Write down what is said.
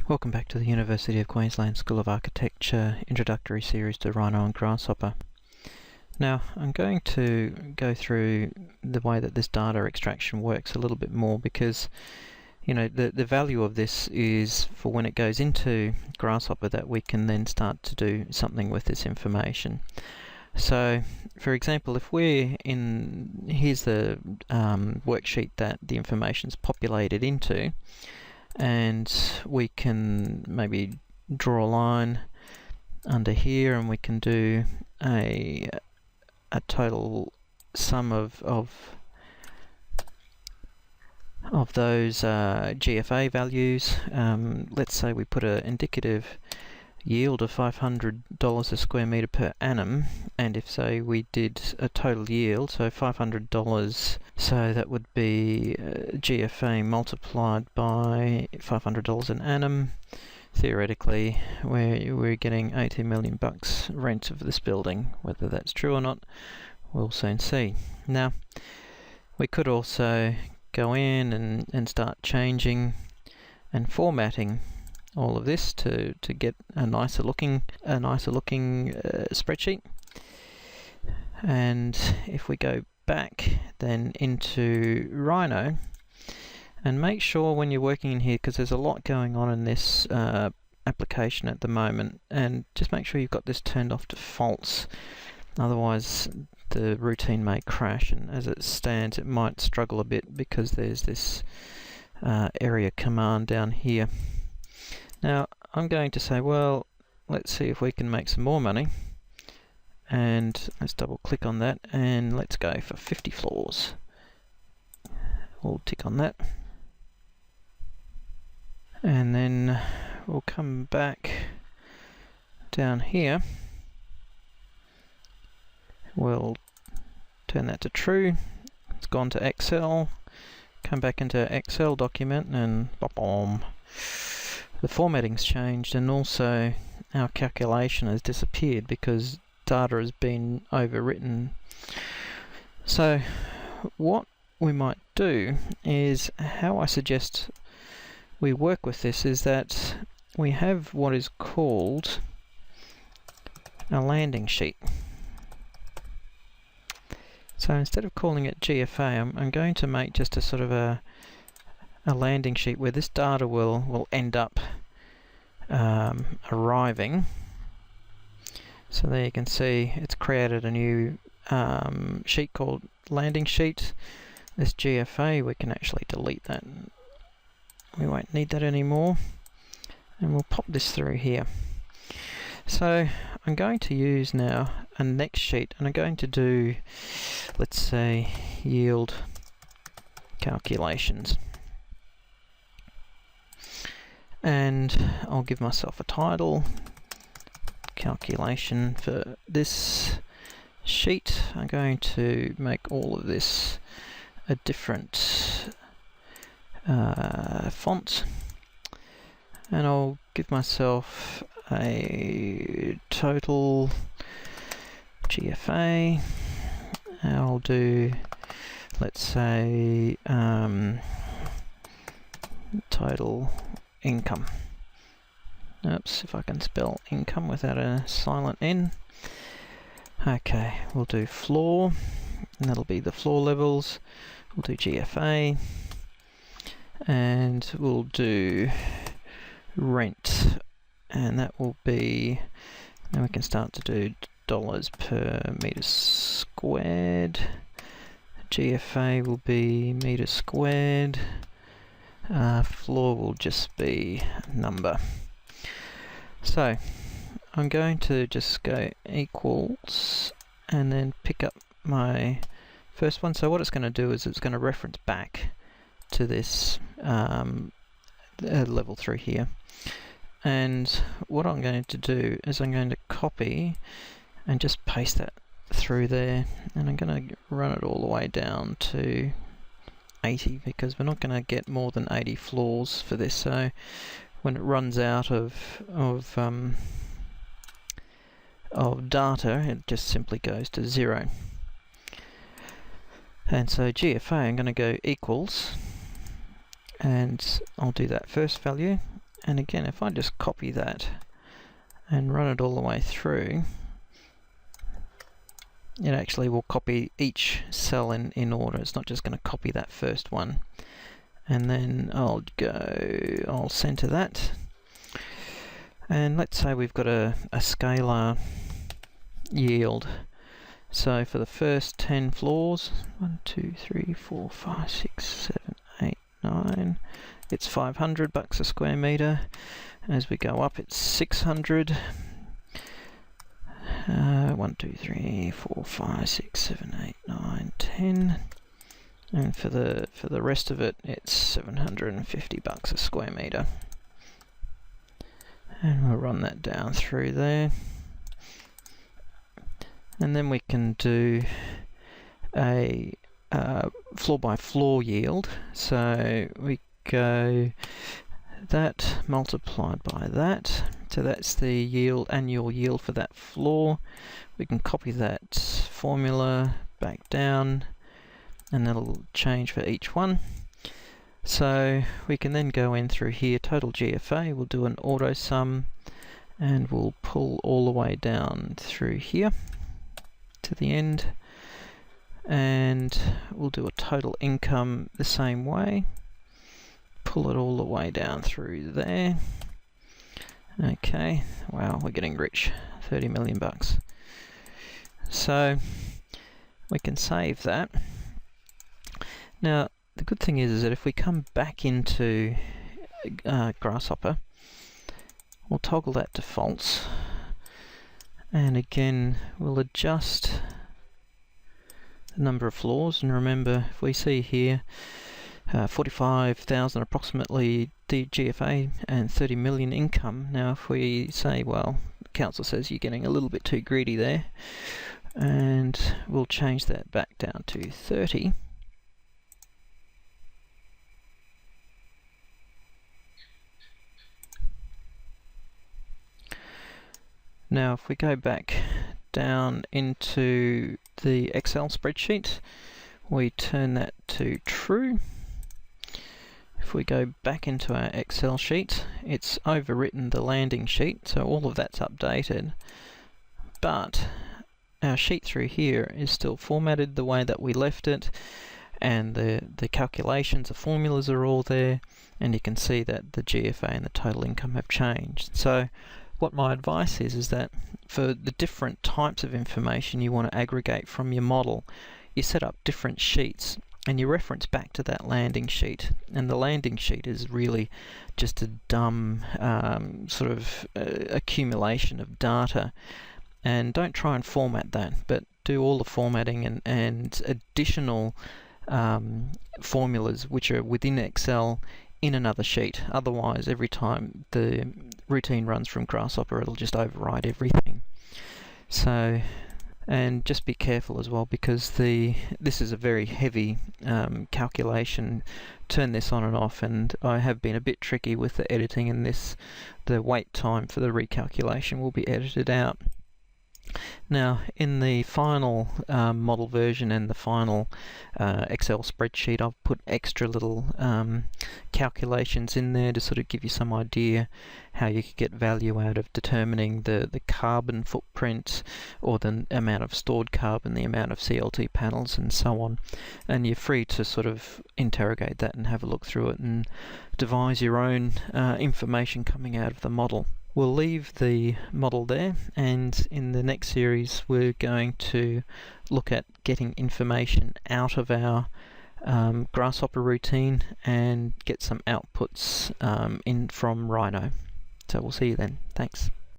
Welcome back to the University of Queensland School of Architecture Introductory Series to Rhino and Grasshopper. Now I'm going to go through the way that this data extraction works a little bit more, because the value of this is for when it goes into Grasshopper that we can then start to do something with this information. So for example, if here's the worksheet that the information is populated into, and we can maybe draw a line under here, and we can do a total sum of those GFA values. Let's say we put an indicative yield of $500 a square metre per annum, and if say we did a total yield, so $500, so that would be GFA multiplied by $500 an annum. Theoretically we're getting $80 million rent of this building. Whether that's true or not, we'll soon see. Now we could also go in and start changing and formatting all of this to get a nicer looking spreadsheet. And if we go back then into Rhino, and make sure when you're working in here, because there's a lot going on in this application at the moment, and just make sure you've got this turned off to false, otherwise the routine may crash, and as it stands it might struggle a bit because there's this area command down here. Now I'm going to say, well, let's see if we can make some more money, and let's double click on that, and let's go for 50 floors. We'll tick on that, and then we'll come back down here. We'll turn that to true. It's gone to Excel. Come back into Excel document, and boom, the formatting's changed, and also our calculation has disappeared because data has been overwritten. So what we might do is, how I suggest we work with this, is that we have what is called a landing sheet. So instead of calling it GFA, I'm going to make just a sort of a landing sheet where this data will end up arriving. So there you can see it's created a new sheet called landing sheet. This GFA, we can actually delete that. We won't need that anymore, and we'll pop this through here. So I'm going to use now a next sheet, and I'm going to do, let's say, yield calculations. And I'll give myself a title, calculation for this sheet. I'm going to make all of this a different font, and I'll give myself a total GFA. I'll do, let's say, total income. Oops, if I can spell income without a silent N. Okay, we'll do floor, and that'll be the floor levels. We'll do GFA, and we'll do rent, and that will be, then we can start to do dollars per meter squared. GFA will be meter squared. Floor will just be number. So I'm going to just go equals and then pick up my first one. So what it's going to do is it's going to reference back to this level through here, and what I'm going to do is I'm going to copy and just paste that through there, and I'm going to run it all the way down to 80, because we're not going to get more than 80 floors for this. So when it runs out of data, it just simply goes to 0. And so GFA, I'm going to go equals, and I'll do that first value, And again, if I just copy that and run it all the way through, it actually will copy each cell in order. It's not just going to copy that first one. And then I'll center that. And let's say we've got a scalar yield. So for the first 10 floors, 1, 2, 3, 4, 5, 6, 7, 8, 9, it's $500 a square meter. As we go up, it's 600. 1, 2, 3, 4, 5, 6, 7, 8, 9, 10. And for the rest of it, it's $750 a square meter. And we'll run that down through there. And then we can do a floor by floor yield. So we go that multiplied by that. So that's the yield, annual yield for that floor. We can copy that formula back down, and that'll change for each one. So we can then go in through here, total GFA, we'll do an auto sum, and we'll pull all the way down through here to the end, and we'll do a total income the same way, pull it all the way down through there. Okay, wow, we're getting rich, 30 million bucks. So we can save that. Now the good thing is that if we come back into Grasshopper, we'll toggle that to false, and again we'll adjust the number of floors. And remember, if we see here 45,000 approximately GFA and 30 million income. Now if we say, well, the council says you're getting a little bit too greedy there, and we'll change that back down to 30. Now if we go back down into the Excel spreadsheet, we turn that to true. If we go back into our Excel sheet, it's overwritten the landing sheet, so all of that's updated, but our sheet through here is still formatted the way that we left it, and the calculations, the formulas are all there, and you can see that the GFA and the total income have changed. So what my advice is that for the different types of information you want to aggregate from your model, you set up different sheets and you reference back to that landing sheet. And the landing sheet is really just a dumb sort of accumulation of data. And don't try and format that, but do all the formatting and additional formulas which are within Excel in another sheet. Otherwise, every time the routine runs from Grasshopper, it'll just override everything. So, and just be careful as well, because this is a very heavy calculation. Turn this on and off, and I have been a bit tricky with the editing, and the wait time for the recalculation will be edited out. Now in the final model version and the final Excel spreadsheet, I've put extra little calculations in there to sort of give you some idea how you could get value out of determining the carbon footprint, or the amount of stored carbon, the amount of CLT panels, and so on. And you're free to sort of interrogate that and have a look through it and devise your own information coming out of the model. We'll leave the model there, and in the next series we're going to look at getting information out of our Grasshopper routine and get some outputs in from Rhino. So we'll see you then. Thanks.